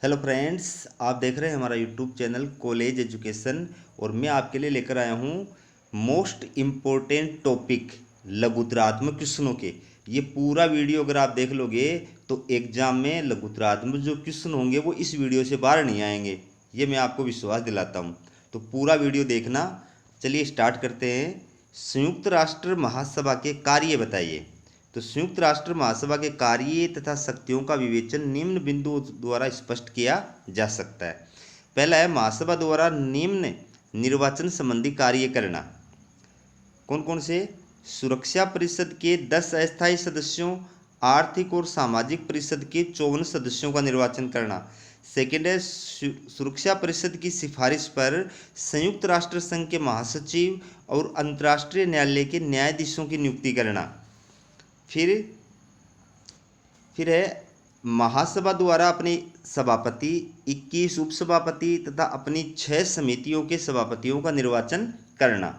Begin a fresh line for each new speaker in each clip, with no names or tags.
Hello friends, आप देख रहे हैं हमारा यूट्यूब चैनल कॉलेज एजुकेशन। और मैं आपके लिए लेकर आया हूँ मोस्ट इम्पोर्टेंट टॉपिक लघुतरात्मक क्वेश्चनों के। ये पूरा वीडियो अगर आप देख लोगे तो एग्जाम में लघुतरात्मक जो क्वेश्चन होंगे वो इस वीडियो से बाहर नहीं आएंगे, ये मैं आपको विश्वास दिलाता हूँ। तो पूरा वीडियो देखना। चलिए स्टार्ट करते हैं। संयुक्त राष्ट्र महासभा के कार्य बताइए। तो संयुक्त राष्ट्र महासभा के कार्य तथा शक्तियों का विवेचन निम्न बिंदुओं द्वारा स्पष्ट किया जा सकता है। पहला है, महासभा द्वारा निम्न निर्वाचन संबंधी कार्य करना। कौन कौन से? सुरक्षा परिषद के 10 अस्थायी सदस्यों, आर्थिक और सामाजिक परिषद के 54 सदस्यों का निर्वाचन करना। सेकेंड है, सुरक्षा परिषद की सिफारिश पर संयुक्त राष्ट्र संघ के महासचिव और अंतर्राष्ट्रीय न्यायालय के न्यायाधीशों की नियुक्ति करना। फिर है, महासभा द्वारा अपने सभापति, 21 उपसभापति तथा अपनी 6 समितियों के सभापतियों का निर्वाचन करना।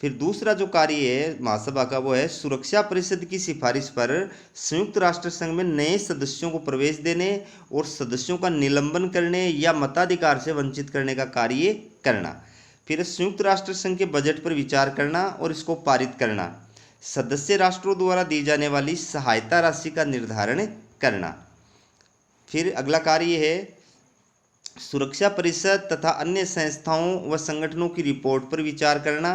फिर दूसरा जो कार्य है महासभा का वो है सुरक्षा परिषद की सिफारिश पर संयुक्त राष्ट्र संघ में नए सदस्यों को प्रवेश देने और सदस्यों का निलंबन करने या मताधिकार से वंचित करने का कार्य करना। फिर संयुक्त राष्ट्र संघ के बजट पर विचार करना और इसको पारित करना। सदस्य राष्ट्रों द्वारा दी जाने वाली सहायता राशि का निर्धारण करना। फिर अगला कार्य है सुरक्षा परिषद तथा अन्य संस्थाओं व संगठनों की रिपोर्ट पर विचार करना।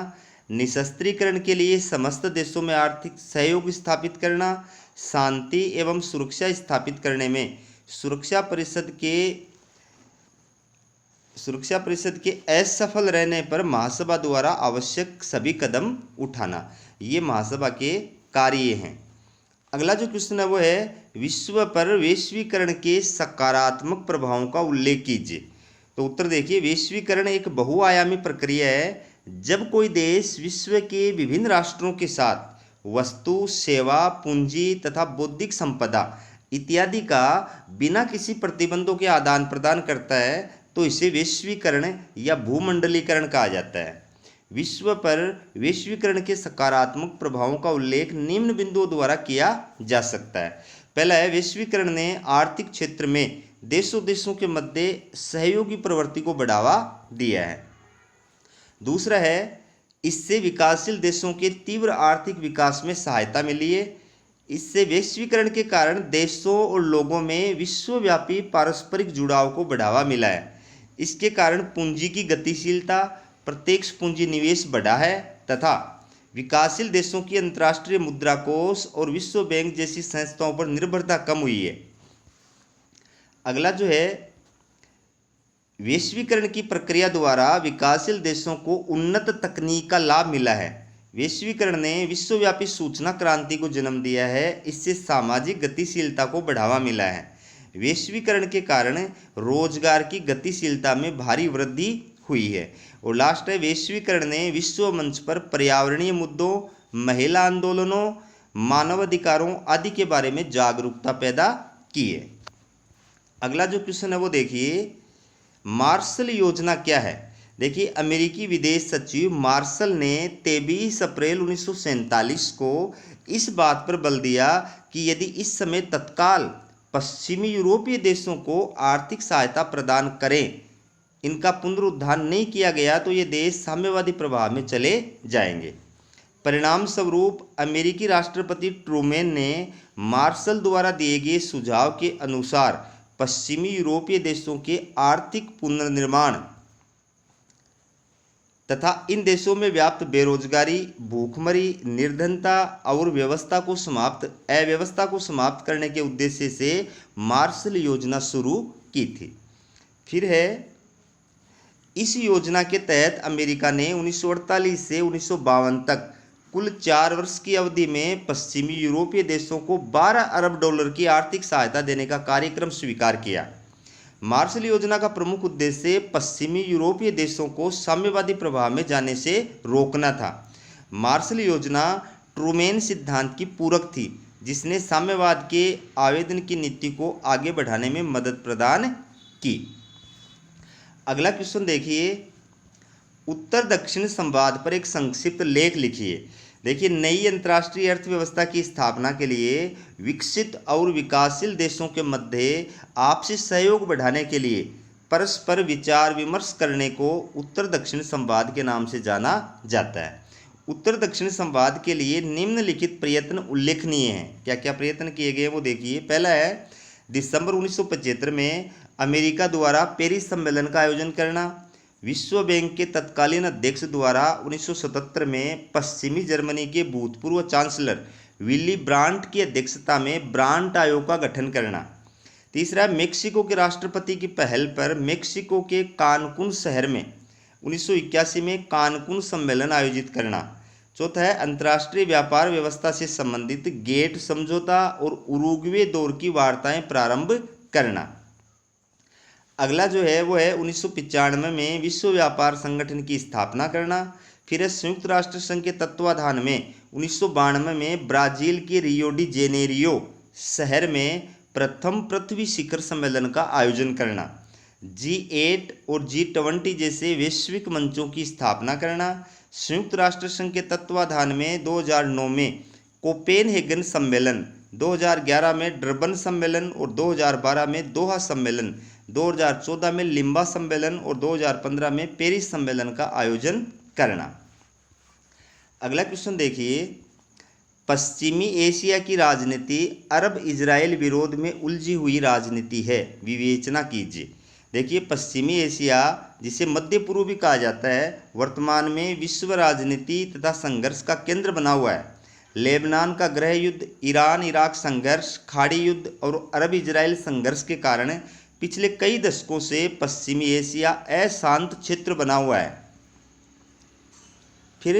निशस्त्रीकरण के लिए समस्त देशों में आर्थिक सहयोग स्थापित करना। शांति एवं सुरक्षा स्थापित करने में सुरक्षा परिषद के असफल रहने पर महासभा द्वारा आवश्यक सभी कदम उठाना। ये महासभा के कार्य हैं। अगला जो क्वेश्चन है वो है विश्व पर वैश्वीकरण के सकारात्मक प्रभावों का उल्लेख कीजिए। तो उत्तर देखिए, वैश्वीकरण एक बहुआयामी प्रक्रिया है जब कोई देश विश्व के विभिन्न राष्ट्रों के साथ वस्तु, सेवा, पूंजी तथा बौद्धिक संपदा इत्यादि का बिना किसी प्रतिबंधों के आदान प्रदान करता है तो इसे वैश्वीकरण या भूमंडलीकरण कहा जाता है। विश्व पर वैश्वीकरण के सकारात्मक प्रभावों का उल्लेख निम्न बिंदुओं द्वारा किया जा सकता है। पहला है, वैश्वीकरण ने आर्थिक क्षेत्र में देशों के मध्य सहयोगी प्रवृत्ति को बढ़ावा दिया है। दूसरा है, इससे विकासशील देशों के तीव्र आर्थिक विकास में सहायता मिली है। इससे वैश्वीकरण के कारण देशों और लोगों में विश्वव्यापी पारस्परिक जुड़ाव को बढ़ावा मिला है। इसके कारण पूंजी की गतिशीलता, प्रत्यक्ष पूंजी निवेश बढ़ा है तथा विकासशील देशों की अंतर्राष्ट्रीय मुद्रा कोष और विश्व बैंक जैसी संस्थाओं पर निर्भरता कम हुई है। अगला जो है, वैश्वीकरण की प्रक्रिया द्वारा विकासशील देशों को उन्नत तकनीक का लाभ मिला है। वैश्वीकरण ने विश्वव्यापी सूचना क्रांति को जन्म दिया है। इससे सामाजिक गतिशीलता को बढ़ावा मिला है। वैश्वीकरण के कारण रोजगार की गतिशीलता में भारी वृद्धि हुई है। और लास्ट है, वैश्वीकरण ने विश्व मंच पर पर्यावरणीय मुद्दों, महिला आंदोलनों, मानवाधिकारों आदि के बारे में जागरूकता पैदा की है। अगला जो क्वेश्चन है वो देखिए, मार्शल योजना क्या है। देखिए, अमेरिकी विदेश सचिव मार्शल ने 23 अप्रैल 1947 को इस बात पर बल दिया कि यदि इस समय तत्काल पश्चिमी यूरोपीय देशों को आर्थिक सहायता प्रदान करें, इनका पुनरुद्धार नहीं किया गया तो ये देश साम्यवादी प्रभाव में चले जाएंगे। परिणाम स्वरूप अमेरिकी राष्ट्रपति ट्रूमैन ने मार्शल द्वारा दिए गए सुझाव के अनुसार पश्चिमी यूरोपीय देशों के आर्थिक पुनर्निर्माण तथा इन देशों में व्याप्त बेरोजगारी, भूखमरी, निर्धनता और अव्यवस्था को समाप्त करने के उद्देश्य से मार्शल योजना शुरू की थी। फिर है, इस योजना के तहत अमेरिका ने 1948 से 1952 तक कुल 4 वर्ष की अवधि में पश्चिमी यूरोपीय देशों को 12 अरब डॉलर की आर्थिक सहायता देने का कार्यक्रम स्वीकार किया। मार्शल योजना का प्रमुख उद्देश्य पश्चिमी यूरोपीय देशों को साम्यवादी प्रभाव में जाने से रोकना था। मार्शल योजना ट्रूमैन सिद्धांत की पूरक थी, जिसने साम्यवाद के आवेदन की नीति को आगे बढ़ाने में मदद प्रदान की। अगला क्वेश्चन देखिए, उत्तर दक्षिण संवाद पर एक संक्षिप्त लेख लिखिए। देखिए, नई अंतर्राष्ट्रीय अर्थव्यवस्था की स्थापना के लिए विकसित और विकासशील देशों के मध्य आपसी सहयोग बढ़ाने के लिए परस्पर विचार विमर्श करने को उत्तर दक्षिण संवाद के नाम से जाना जाता है। उत्तर दक्षिण संवाद के लिए निम्नलिखित प्रयत्न उल्लेखनीय हैं। क्या क्या प्रयत्न किए गए वो देखिए। पहला है दिसंबर 1975 में अमेरिका द्वारा पेरिस सम्मेलन का आयोजन करना। विश्व बैंक के तत्कालीन अध्यक्ष द्वारा 1977 में पश्चिमी जर्मनी के भूतपूर्व चांसलर विली ब्रांट की अध्यक्षता में ब्रांट आयोग का गठन करना। तीसरा, मेक्सिको के राष्ट्रपति की पहल पर मेक्सिको के कानकुन शहर में 1981 में कानकुन सम्मेलन आयोजित करना। चौथा है अंतर्राष्ट्रीय व्यापार व्यवस्था से संबंधित गेट समझौता और उरुग्वे दौर की वार्ताएं प्रारंभ करना। अगला जो है वो है 1995 में विश्व व्यापार संगठन की स्थापना करना। फिर है संयुक्त राष्ट्र संघ के तत्वाधान में 1992 में ब्राजील के रियो डी जेनेरियो शहर में प्रथम पृथ्वी शिखर सम्मेलन का आयोजन करना। G8 और G20 जैसे वैश्विक मंचों की स्थापना करना। संयुक्त राष्ट्र संघ के तत्वाधान में 2009 में कोपेनहेगन सम्मेलन, 2011 में डरबन सम्मेलन और 2012 में दोहा सम्मेलन, 2014 में लिम्बा सम्मेलन और 2015 में पेरिस सम्मेलन का आयोजन करना। अगला क्वेश्चन देखिए, पश्चिमी एशिया की राजनीति अरब इजराइल विरोध में उलझी हुई राजनीति है, विवेचना कीजिए। देखिए, पश्चिमी एशिया जिसे मध्य पूर्व भी कहा जाता है वर्तमान में विश्व राजनीति तथा संघर्ष का केंद्र बना हुआ है। लेबनान का गृह युद्ध, ईरान इराक संघर्ष, खाड़ी युद्ध और अरब इजराइल संघर्ष के कारण पिछले कई दशकों से पश्चिमी एशिया अशांत क्षेत्र बना हुआ है। फिर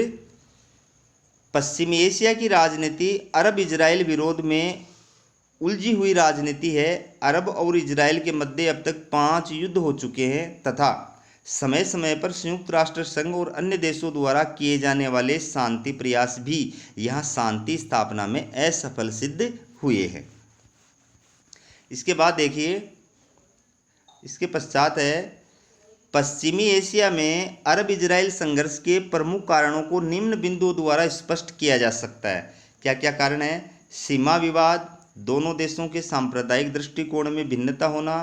पश्चिमी एशिया की राजनीति अरब इजराइल विरोध में उलझी हुई राजनीति है। अरब और इजराइल के मध्य अब तक 5 युद्ध हो चुके हैं तथा समय समय पर संयुक्त राष्ट्र संघ और अन्य देशों द्वारा किए जाने वाले शांति प्रयास भी यहाँ शांति स्थापना में असफल सिद्ध हुए हैं। इसके बाद देखिए, इसके पश्चात है पश्चिमी एशिया में अरब इजराइल संघर्ष के प्रमुख कारणों को निम्न बिंदुओं द्वारा स्पष्ट किया जा सकता है। क्या क्या कारण है? सीमा विवाद, दोनों देशों के सांप्रदायिक दृष्टिकोण में भिन्नता होना,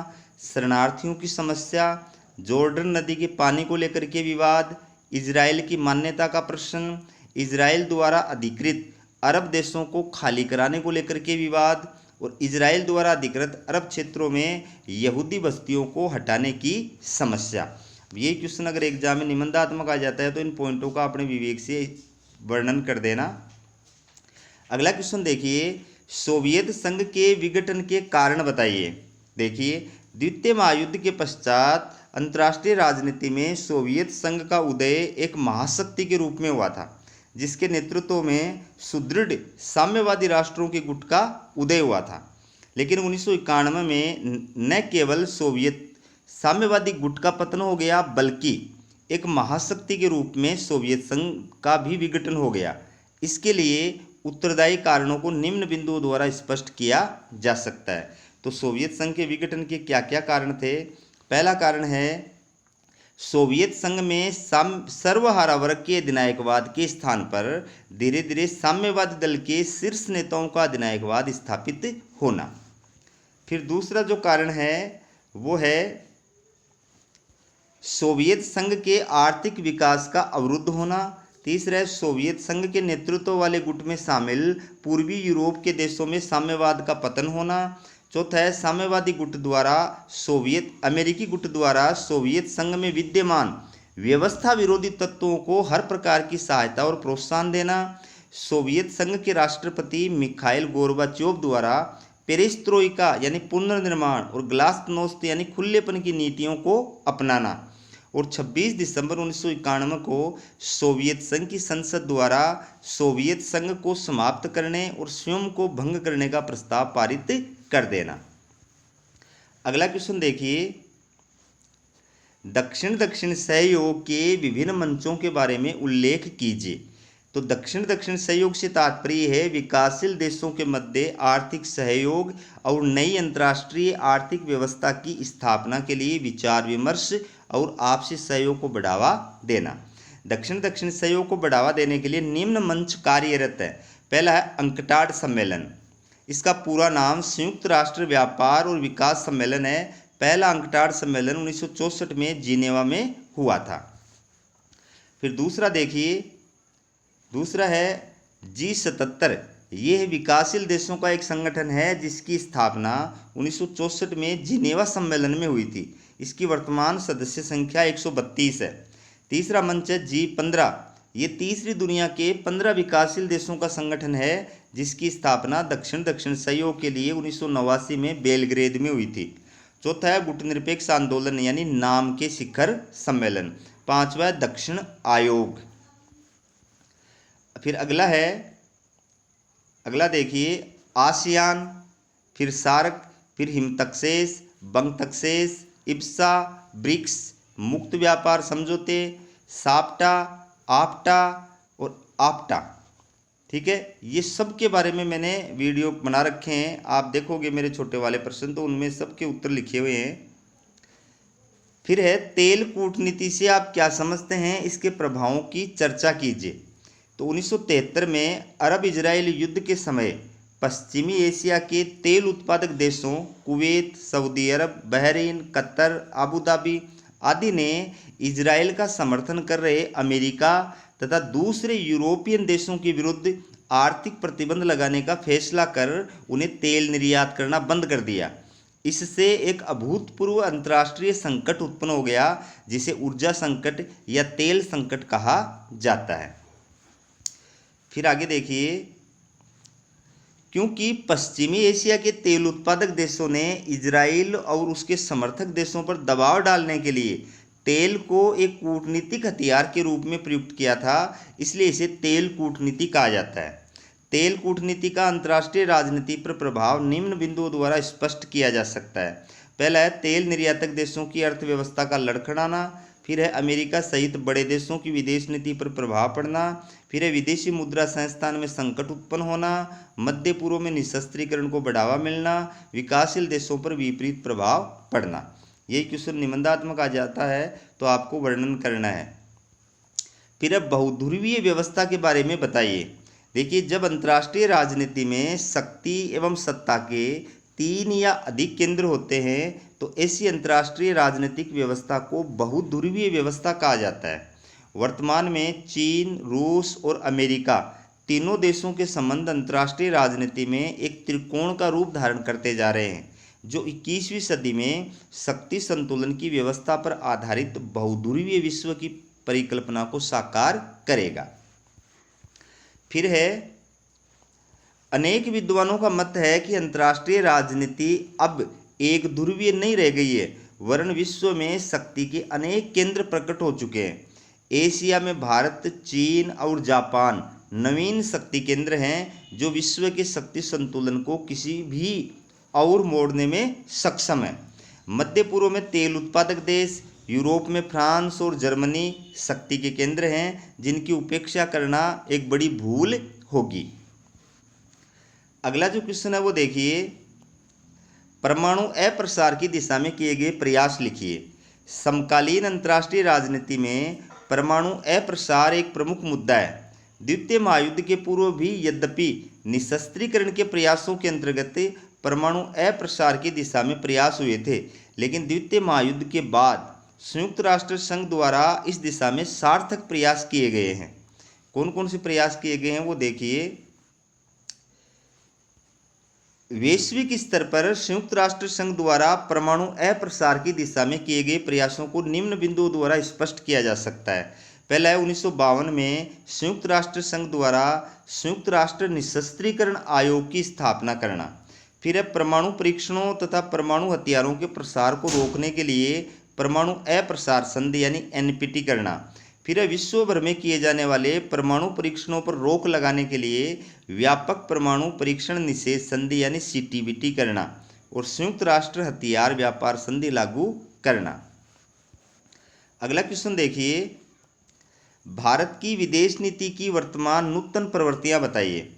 शरणार्थियों की समस्या, जॉर्डन नदी के पानी को लेकर के विवाद, इजराइल की मान्यता का प्रश्न, इजराइल द्वारा अधिकृत अरब देशों को खाली कराने को लेकर के विवाद और इजराइल द्वारा अधिकृत अरब क्षेत्रों में यहूदी बस्तियों को हटाने की समस्या। ये क्वेश्चन अगर एग्जाम में निबंधात्मक आ जाता है तो इन पॉइंटों का अपने विवेक से वर्णन कर देना। अगला क्वेश्चन देखिए, सोवियत संघ के विघटन के कारण बताइए। देखिए, द्वितीय महायुद्ध के पश्चात अंतर्राष्ट्रीय राजनीति में सोवियत संघ का उदय एक महाशक्ति के रूप में हुआ था, जिसके नेतृत्व में सुदृढ़ साम्यवादी राष्ट्रों के गुट का उदय हुआ था। लेकिन 1991 में न केवल सोवियत साम्यवादी गुट का पतन हो गया, बल्कि एक महाशक्ति के रूप में सोवियत संघ का भी विघटन हो गया। इसके लिए उत्तरदायी कारणों को निम्न बिंदुओं द्वारा स्पष्ट किया जा सकता है। तो सोवियत संघ के विघटन के क्या क्या कारण थे? पहला कारण है सोवियत संघ में सर्वहारा वर्ग के अधिनायकवाद के स्थान पर धीरे धीरे साम्यवादी दल के शीर्ष नेताओं का अधिनायकवाद स्थापित होना। फिर दूसरा जो कारण है वो है सोवियत संघ के आर्थिक विकास का अवरुद्ध होना। तीसरा है सोवियत संघ के नेतृत्व वाले गुट में शामिल पूर्वी यूरोप के देशों में साम्यवाद का पतन होना। चौथा है साम्यवादी गुट द्वारा अमेरिकी गुट द्वारा सोवियत संघ में विद्यमान व्यवस्था विरोधी तत्वों को हर प्रकार की सहायता और प्रोत्साहन देना। सोवियत संघ के राष्ट्रपति मिखाइल गोर्बाचोव द्वारा पेरेस्ट्रोइका यानी पुनर्निर्माण और ग्लास्नोस्त यानी खुलेपन की नीतियों को अपनाना। और 26 दिसंबर 1991 को सोवियत संघ की संसद द्वारा सोवियत संघ को समाप्त करने और स्वयं को भंग करने का प्रस्ताव पारित कर देना। अगला क्वेश्चन देखिए, दक्षिण दक्षिण सहयोग के विभिन्न मंचों के बारे में उल्लेख कीजिए। तो दक्षिण दक्षिण सहयोग से तात्पर्य है विकासशील देशों के मध्य आर्थिक सहयोग और नई अंतर्राष्ट्रीय आर्थिक व्यवस्था की स्थापना के लिए विचार विमर्श और आपसी सहयोग को बढ़ावा देना। दक्षिण दक्षिण सहयोग को बढ़ावा देने के लिए निम्न मंच कार्यरत है। पहला है अंकटाड सम्मेलन, इसका पूरा नाम संयुक्त राष्ट्र व्यापार और विकास सम्मेलन है। पहला अंकटाड सम्मेलन 1964 में जिनेवा में हुआ था। फिर दूसरा देखिए, दूसरा है G77। यह विकासशील देशों का एक संगठन है जिसकी स्थापना 1964 में जिनेवा सम्मेलन में हुई थी। इसकी वर्तमान सदस्य संख्या 132 है। तीसरा मंच है G15। ये तीसरी दुनिया के 15 विकासशील देशों का संगठन है जिसकी स्थापना दक्षिण दक्षिण सहयोग के लिए 1989 में बेलग्रेद में हुई थी। चौथा है गुटनिरपेक्ष आंदोलन यानी नाम के शिखर सम्मेलन। पांचवा है दक्षिण आयोग। फिर अगला देखिए आसियान, फिर सार्क, फिर हिमतक्सेस, बंगतक्सेस, इब्सा, ब्रिक्स, मुक्त व्यापार समझौते, साप्टा, आफ्टा और आफ्टा। ठीक है, ये सब के बारे में मैंने वीडियो बना रखे हैं। आप देखोगे मेरे छोटे वाले प्रश्न तो उनमें सबके उत्तर लिखे हुए हैं। फिर है तेल कूटनीति से आप क्या समझते हैं, इसके प्रभावों की चर्चा कीजिए। तो 1973 में अरब इजराइल युद्ध के समय पश्चिमी एशिया के तेल उत्पादक देशों कुवैत, सऊदी अरब, बहरीन, कतर, अबू धाबी आदि ने इजराइल का समर्थन कर रहे अमेरिका तथा दूसरे यूरोपियन देशों के विरुद्ध आर्थिक प्रतिबंध लगाने का फैसला कर उन्हें तेल निर्यात करना बंद कर दिया। इससे एक अभूतपूर्व अंतर्राष्ट्रीय संकट उत्पन्न हो गया जिसे ऊर्जा संकट या तेल संकट कहा जाता है। फिर आगे देखिए, क्योंकि पश्चिमी एशिया के तेल उत्पादक देशों ने इजराइल और उसके समर्थक देशों पर दबाव डालने के लिए तेल को एक कूटनीतिक हथियार के रूप में प्रयुक्त किया था, इसलिए इसे तेल कूटनीति कहा जाता है। तेल कूटनीति का अंतर्राष्ट्रीय राजनीति पर प्रभाव निम्न बिंदुओं द्वारा स्पष्ट किया जा सकता है। पहला है तेल निर्यातक देशों की अर्थव्यवस्था का लड़खड़ाना। फिर है अमेरिका सहित बड़े देशों की विदेश नीति पर प्रभाव पड़ना। फिर है विदेशी मुद्रा संस्थान में संकट उत्पन्न होना। मध्य पूर्व में निशस्त्रीकरण को बढ़ावा मिलना। विकासशील देशों पर विपरीत प्रभाव पड़ना। यही क्वेश्चन निबंधात्मक आ जाता है तो आपको वर्णन करना है। फिर अब बहुध्रुवीय व्यवस्था के बारे में बताइए। देखिए, जब अंतर्राष्ट्रीय राजनीति में शक्ति एवं सत्ता के 3 या अधिक केंद्र होते हैं तो ऐसी अंतर्राष्ट्रीय राजनीतिक व्यवस्था को बहुध्रुवीय व्यवस्था कहा जाता है। वर्तमान में चीन, रूस और अमेरिका तीनों देशों के संबंध अंतर्राष्ट्रीय राजनीति में एक त्रिकोण का रूप धारण करते जा रहे हैं जो 21वीं सदी में शक्ति संतुलन की व्यवस्था पर आधारित बहुध्रुवीय विश्व की परिकल्पना को साकार करेगा। फिर है अनेक विद्वानों का मत है कि अंतर्राष्ट्रीय राजनीति अब एक ध्रुवीय नहीं रह गई है, वरन विश्व में शक्ति के अनेक केंद्र प्रकट हो चुके हैं। एशिया में भारत, चीन और जापान नवीन शक्ति केंद्र हैं जो विश्व के शक्ति संतुलन को किसी भी और मोड़ने में सक्षम है। मध्य पूर्व में तेल उत्पादक देश, यूरोप में फ्रांस और जर्मनी शक्ति के केंद्र हैं जिनकी उपेक्षा करना एक बड़ी भूल होगी। अगला जो क्वेश्चन है वो देखिए, परमाणु अप्रसार की दिशा में किए गए प्रयास लिखिए। समकालीन अंतर्राष्ट्रीय राजनीति में परमाणु अप्रसार एक प्रमुख मुद्दा है। द्वितीय महायुद्ध के पूर्व भी यद्यपि निशस्त्रीकरण के प्रयासों के अंतर्गत परमाणु अप्रसार की दिशा में प्रयास हुए थे, लेकिन द्वितीय महायुद्ध के बाद संयुक्त राष्ट्र संघ द्वारा इस दिशा में सार्थक प्रयास किए गए हैं। कौन कौन से प्रयास किए गए हैं वो देखिए। वैश्विक स्तर पर संयुक्त राष्ट्र संघ द्वारा परमाणु अप्रसार की दिशा में किए गए प्रयासों को निम्न बिंदुओं द्वारा स्पष्ट किया जा सकता है। पहला है 1952 में संयुक्त राष्ट्र संघ द्वारा संयुक्त राष्ट्र निशस्त्रीकरण आयोग की स्थापना करना। फिर है परमाणु परीक्षणों तथा परमाणु हथियारों के प्रसार को रोकने के लिए परमाणु अप्रसार संधि यानी एनपीटी करना। फिर है विश्व भर में किए जाने वाले परमाणु परीक्षणों पर रोक लगाने के लिए व्यापक परमाणु परीक्षण निषेध संधि यानी सीटीबीटी करना और संयुक्त राष्ट्र हथियार व्यापार संधि लागू करना। अगला क्वेश्चन देखिए, भारत की विदेश नीति की वर्तमान नूतन प्रवृत्तियां बताइए।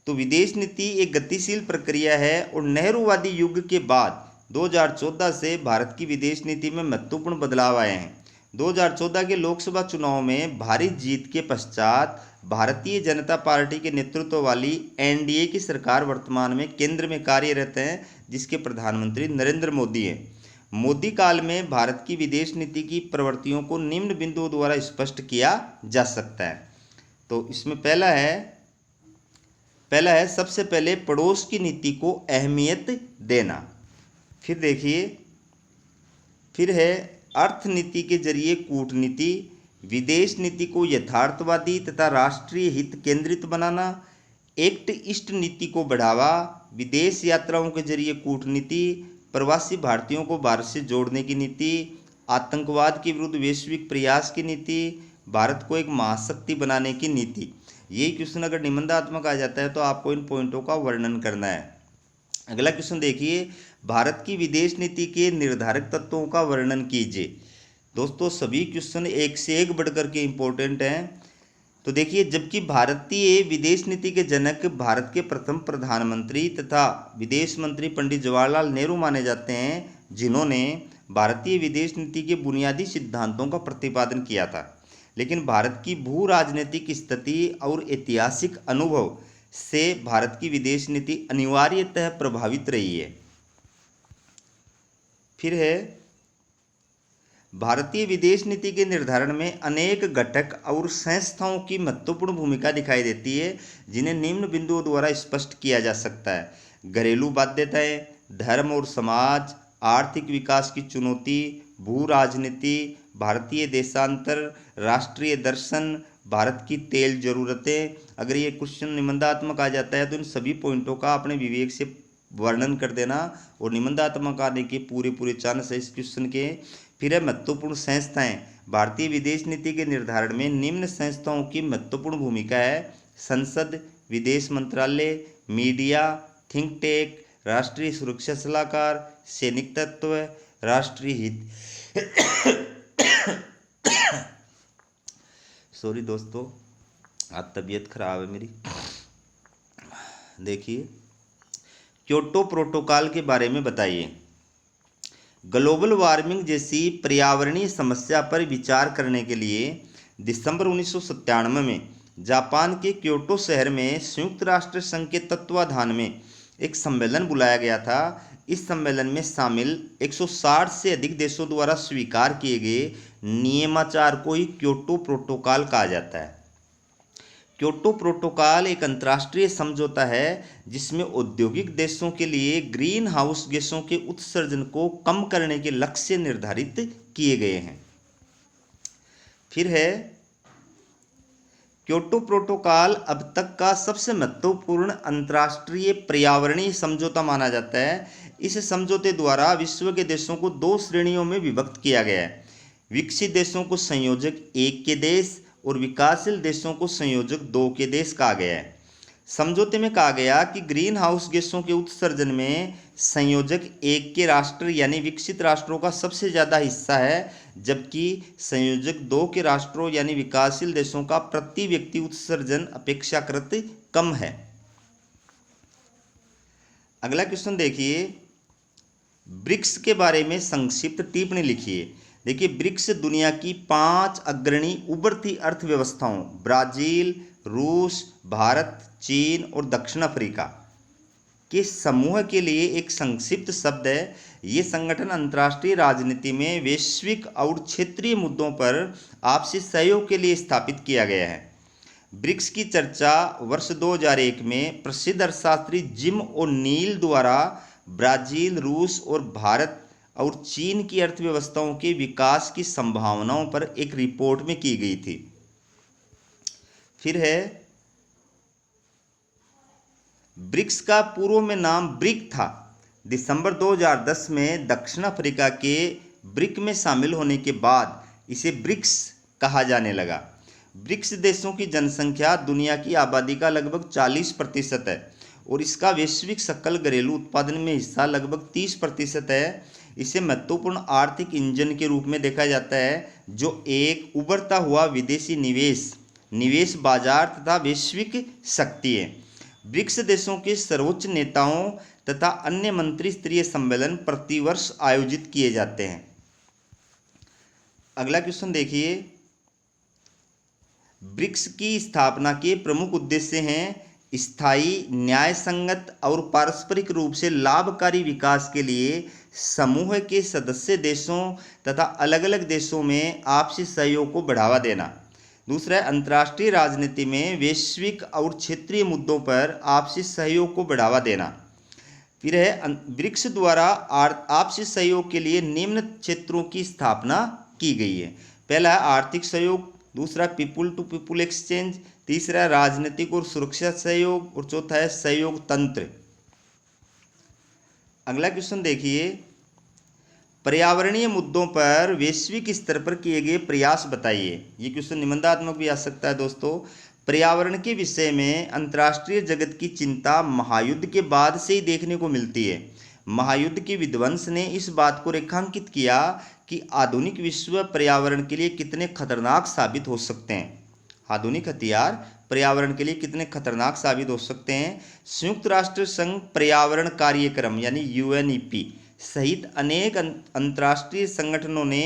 तो विदेश नीति एक गतिशील प्रक्रिया है और नेहरूवादी युग के बाद 2014 से भारत की विदेश नीति में महत्वपूर्ण बदलाव आए हैं। 2014 के लोकसभा चुनाव में भारी जीत के पश्चात भारतीय जनता पार्टी के नेतृत्व वाली एनडीए की सरकार वर्तमान में केंद्र में कार्यरत है, जिसके प्रधानमंत्री नरेंद्र मोदी हैं। मोदी काल में भारत की विदेश नीति की प्रवृत्तियों को निम्न बिंदुओं द्वारा स्पष्ट किया जा सकता है। तो इसमें पहला है सबसे पहले पड़ोस की नीति को अहमियत देना। फिर देखिए, फिर है अर्थनीति के जरिए कूटनीति, विदेश नीति को यथार्थवादी तथा राष्ट्रीय हित केंद्रित बनाना, एक्ट ईस्ट नीति को बढ़ावा, विदेश यात्राओं के जरिए कूटनीति, प्रवासी भारतीयों को भारत से जोड़ने की नीति, आतंकवाद के विरुद्ध वैश्विक प्रयास की नीति, भारत को एक महाशक्ति बनाने की नीति। यही क्वेश्चन अगर निबंधात्मक आ जाता है तो आपको इन पॉइंटों का वर्णन करना है। अगला क्वेश्चन देखिए, भारत की विदेश नीति के निर्धारक तत्वों का वर्णन कीजिए। दोस्तों सभी क्वेश्चन एक से एक बढ़कर के इम्पोर्टेंट हैं। तो देखिए, जबकि भारतीय विदेश नीति के जनक भारत के प्रथम प्रधानमंत्री तथा विदेश मंत्री पंडित जवाहरलाल नेहरू माने जाते हैं, जिन्होंने भारतीय विदेश नीति के बुनियादी सिद्धांतों का प्रतिपादन किया था, लेकिन भारत की भू राजनीतिक स्थिति और ऐतिहासिक अनुभव से भारत की विदेश नीति अनिवार्यतः प्रभावित रही है। फिर है, भारतीय विदेश नीति के निर्धारण में अनेक घटक और संस्थाओं की महत्वपूर्ण भूमिका दिखाई देती है, जिन्हें निम्न बिंदुओं द्वारा स्पष्ट किया जा सकता है। घरेलू बाध्यताएं, धर्म और समाज, आर्थिक विकास की चुनौती, भू राजनीति, भारतीय देशांतर, राष्ट्रीय दर्शन, भारत की तेल जरूरतें। अगर ये क्वेश्चन निबंधात्मक आ जाता है तो इन सभी पॉइंटों का अपने विवेक से वर्णन कर देना और निबंधात्मक आने के पूरे चांस है इस क्वेश्चन के। फिर है महत्वपूर्ण संस्थाएं, भारतीय विदेश नीति के निर्धारण में निम्न संस्थाओं की महत्वपूर्ण भूमिका है: संसद, विदेश मंत्रालय, मीडिया, थिंक टैंक, राष्ट्रीय सुरक्षा सलाहकार, सैनिक तत्व, राष्ट्रीय हित। सॉरी दोस्तों, आज तबीयत खराब है मेरी। देखिए, क्योटो प्रोटोकॉल के बारे में बताइए। ग्लोबल वार्मिंग जैसी पर्यावरणीय समस्या पर विचार करने के लिए दिसंबर 1997 में जापान के क्योटो शहर में संयुक्त राष्ट्र संघ के तत्वाधान में एक सम्मेलन बुलाया गया था। इस सम्मेलन में शामिल 160 से अधिक देशों द्वारा स्वीकार किए गए नियमाचार को ही क्योटो प्रोटोकॉल कहा जाता है। क्योटो प्रोटोकॉल एक अंतर्राष्ट्रीय समझौता है जिसमें औद्योगिक देशों के लिए ग्रीन हाउस गैसों के उत्सर्जन को कम करने के लक्ष्य निर्धारित किए गए हैं। फिर है, क्योटो प्रोटोकॉल अब तक का सबसे महत्वपूर्ण अंतर्राष्ट्रीय पर्यावरणीय समझौता माना जाता है। इस समझौते द्वारा विश्व के देशों को 2 श्रेणियों में विभक्त किया गया है: विकसित देशों को संयोजक 1 के देश और विकासशील देशों को संयोजक 2 के देश कहा गया है। समझौते में कहा गया कि ग्रीन हाउस गैसों के उत्सर्जन में संयोजक 1 के राष्ट्र यानी विकसित राष्ट्रों का सबसे ज़्यादा हिस्सा है, जबकि संयोजक 2 के राष्ट्रों यानी विकासशील देशों का प्रति व्यक्ति उत्सर्जन अपेक्षाकृत कम है। अगला क्वेश्चन देखिए, ब्रिक्स के बारे में संक्षिप्त टिप्पणी लिखिए। देखिए, ब्रिक्स दुनिया की 5 अग्रणी उभरती अर्थव्यवस्थाओं ब्राजील, रूस, भारत, चीन और दक्षिण अफ्रीका के समूह के लिए एक संक्षिप्त शब्द है। ये संगठन अंतर्राष्ट्रीय राजनीति में वैश्विक और क्षेत्रीय मुद्दों पर आपसी सहयोग के लिए स्थापित किया गया है। ब्रिक्स की चर्चा वर्ष 2001 में प्रसिद्ध अर्थशास्त्री जिम ओ'नील द्वारा ब्राजील, रूस और भारत और चीन की अर्थव्यवस्थाओं के विकास की संभावनाओं पर एक रिपोर्ट में की गई थी। फिर है, ब्रिक्स का पूर्व में नाम ब्रिक था। दिसंबर 2010 में दक्षिण अफ्रीका के ब्रिक में शामिल होने के बाद इसे ब्रिक्स कहा जाने लगा। ब्रिक्स देशों की जनसंख्या दुनिया की आबादी का लगभग 40% है और इसका वैश्विक सकल घरेलू उत्पादन में हिस्सा लगभग 30% है। इसे महत्वपूर्ण आर्थिक इंजन के रूप में देखा जाता है, जो एक उभरता हुआ विदेशी निवेश बाजार तथा वैश्विक शक्ति है। ब्रिक्स देशों के सर्वोच्च नेताओं तथा अन्य मंत्री स्तरीय सम्मेलन प्रतिवर्ष आयोजित किए जाते हैं। अगला क्वेश्चन देखिए, ब्रिक्स की स्थापना के प्रमुख उद्देश्य हैं स्थायी, न्यायसंगत और पारस्परिक रूप से लाभकारी विकास के लिए समूह के सदस्य देशों तथा अलग अलग देशों में आपसी सहयोग को बढ़ावा देना। दूसरा है अंतर्राष्ट्रीय राजनीति में वैश्विक और क्षेत्रीय मुद्दों पर आपसी सहयोग को बढ़ावा देना। फिर है ब्रिक्स द्वारा आपसी सहयोग के लिए निम्न क्षेत्रों की स्थापना की गई है। पहला है आर्थिक सहयोग, दूसरा पीपुल टू पीपुल एक्सचेंज, तीसरा राजनीतिक और सुरक्षा सहयोग और चौथा है सहयोग तंत्र। अगला क्वेश्चन देखिए, पर्यावरणीय मुद्दों पर वैश्विक स्तर पर किए गए प्रयास बताइए। ये क्वेश्चन निबंधात्मक भी आ सकता है दोस्तों। पर्यावरण के विषय में अंतर्राष्ट्रीय जगत की चिंता महायुद्ध के बाद से ही देखने को मिलती है। महायुद्ध के विध्वंस ने इस बात को रेखांकित किया कि आधुनिक विश्व पर्यावरण के लिए कितने खतरनाक साबित हो सकते हैं। आधुनिक हथियार पर्यावरण के लिए कितने खतरनाक साबित हो सकते हैं। संयुक्त राष्ट्र संघ पर्यावरण कार्यक्रम यानी यूएनईपी सहित अनेक अंतर्राष्ट्रीय संगठनों ने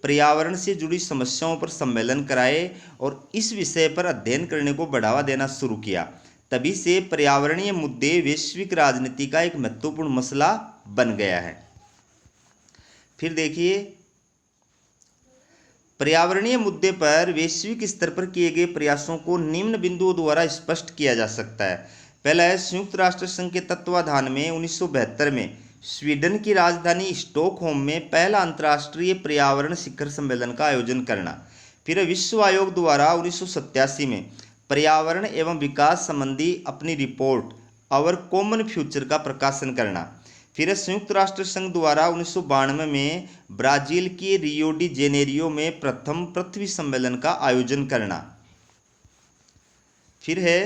पर्यावरण से जुड़ी समस्याओं पर सम्मेलन कराए और इस विषय पर अध्ययन करने को बढ़ावा देना शुरू किया। तभी से पर्यावरणीय मुद्दे वैश्विक राजनीति का एक महत्वपूर्ण मसला बन गया है। फिर देखिए, पर्यावरणीय मुद्दे पर वैश्विक स्तर पर किए गए प्रयासों को निम्न बिंदुओं द्वारा स्पष्ट किया जा सकता है। पहला है संयुक्त राष्ट्र संघ के तत्वाधान में 1972 में स्वीडन की राजधानी स्टॉकहोम में पहला अंतर्राष्ट्रीय पर्यावरण शिखर सम्मेलन का आयोजन करना। फिर विश्व आयोग द्वारा 1987 में पर्यावरण एवं विकास संबंधी अपनी रिपोर्ट आवर कॉमन फ्यूचर का प्रकाशन करना। फिर संयुक्त राष्ट्र संघ द्वारा 1992 में ब्राजील के रियो डी जेनेरियो में प्रथम पृथ्वी सम्मेलन का आयोजन करना। फिर है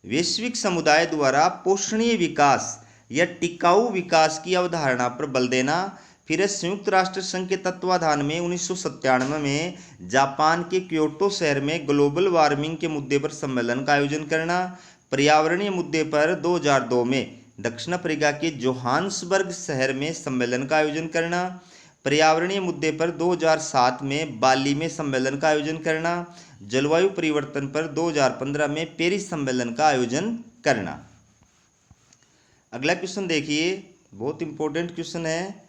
वैश्विक समुदाय द्वारा पोषणीय विकास या टिकाऊ विकास की अवधारणा पर बल देना। फिर संयुक्त राष्ट्र संघ के तत्वाधान में 1997 में जापान के क्योटो शहर में ग्लोबल वार्मिंग के मुद्दे पर सम्मेलन का आयोजन करना। पर्यावरणीय मुद्दे पर 2002 में दक्षिण अफ्रीका के जोहान्सबर्ग शहर में सम्मेलन का आयोजन करना। पर्यावरणीय मुद्दे पर 2007 में बाली में सम्मेलन का आयोजन करना। जलवायु परिवर्तन पर 2015 में पेरिस सम्मेलन का आयोजन करना। अगला क्वेश्चन देखिए, बहुत इंपॉर्टेंट क्वेश्चन है।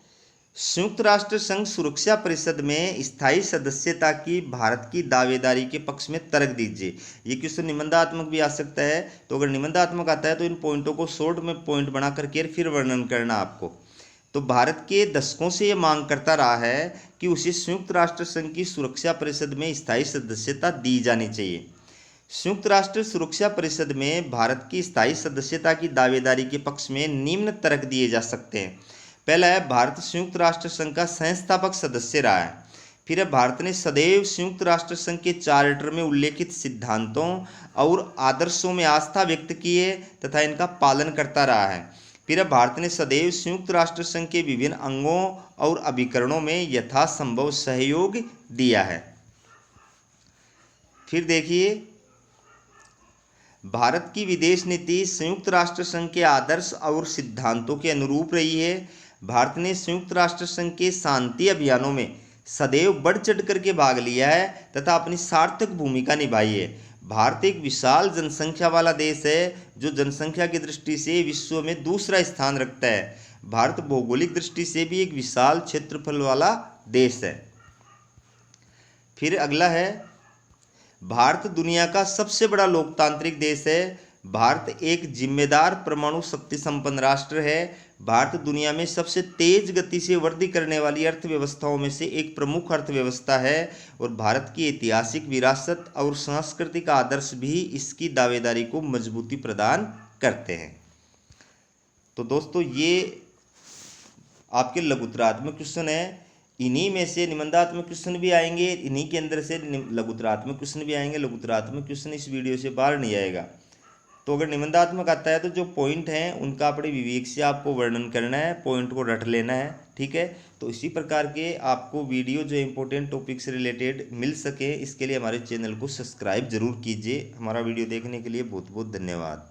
संयुक्त राष्ट्र संघ सुरक्षा परिषद में स्थायी सदस्यता की भारत की दावेदारी के पक्ष में तर्क दीजिए। ये क्वेश्चन निबंधात्मक भी आ सकता है, तो अगर निबंधात्मक आता है तो इन पॉइंटों को शॉर्ट में पॉइंट बना करके फिर वर्णन करना आपको। तो भारत के दशकों से ये मांग करता रहा है कि उसे संयुक्त राष्ट्र संघ की सुरक्षा परिषद में स्थायी सदस्यता दी जानी चाहिए। संयुक्त राष्ट्र सुरक्षा परिषद में भारत की स्थायी सदस्यता की दावेदारी के पक्ष में निम्न तर्क दिए जा सकते हैं। पहला है, भारत संयुक्त राष्ट्र संघ का संस्थापक सदस्य रहा है। फिर है, भारत ने सदैव संयुक्त राष्ट्र संघ के चार्टर में उल्लेखित सिद्धांतों और आदर्शों में आस्था व्यक्त की है तथा इनका पालन करता रहा है। फिर है, भारत ने सदैव संयुक्त राष्ट्र संघ के विभिन्न अंगों और अभिकरणों में यथासंभव सहयोग दिया है। फिर देखिए, भारत की विदेश नीति संयुक्त राष्ट्र संघ के आदर्श और सिद्धांतों के अनुरूप रही है। भारत ने संयुक्त राष्ट्र संघ के शांति अभियानों में सदैव बढ़ चढ़ करके भाग लिया है तथा अपनी सार्थक भूमिका निभाई है। भारत एक विशाल जनसंख्या वाला देश है जो जनसंख्या की दृष्टि से विश्व में दूसरा स्थान रखता है। भारत भौगोलिक दृष्टि से भी एक विशाल क्षेत्रफल वाला देश है। फिर अगला है, भारत दुनिया का सबसे बड़ा लोकतांत्रिक देश है। भारत एक जिम्मेदार परमाणु शक्ति संपन्न राष्ट्र है। भारत दुनिया में सबसे तेज गति से वृद्धि करने वाली अर्थव्यवस्थाओं में से एक प्रमुख अर्थव्यवस्था है और भारत की ऐतिहासिक विरासत और सांस्कृतिक आदर्श भी इसकी दावेदारी को मजबूती प्रदान करते हैं। तो दोस्तों, ये आपके लघुत्तरात्मक क्वेश्चन है। इन्हीं में से निबंधात्मक क्वेश्चन भी आएंगे, इन्हीं के अंदर से लघुत्तरात्मक क्वेश्चन भी आएंगे। लघुत्तरात्मक क्वेश्चन इस वीडियो से बाहर नहीं आएगा। तो अगर निबंधात्मक आता है तो जो पॉइंट हैं उनका अपने विवेक से आपको वर्णन करना है, पॉइंट को रट लेना है, ठीक है। तो इसी प्रकार के आपको वीडियो जो इंपॉर्टेंट टॉपिक से रिलेटेड मिल सके, इसके लिए हमारे चैनल को सब्सक्राइब जरूर कीजिए। हमारा वीडियो देखने के लिए बहुत बहुत धन्यवाद।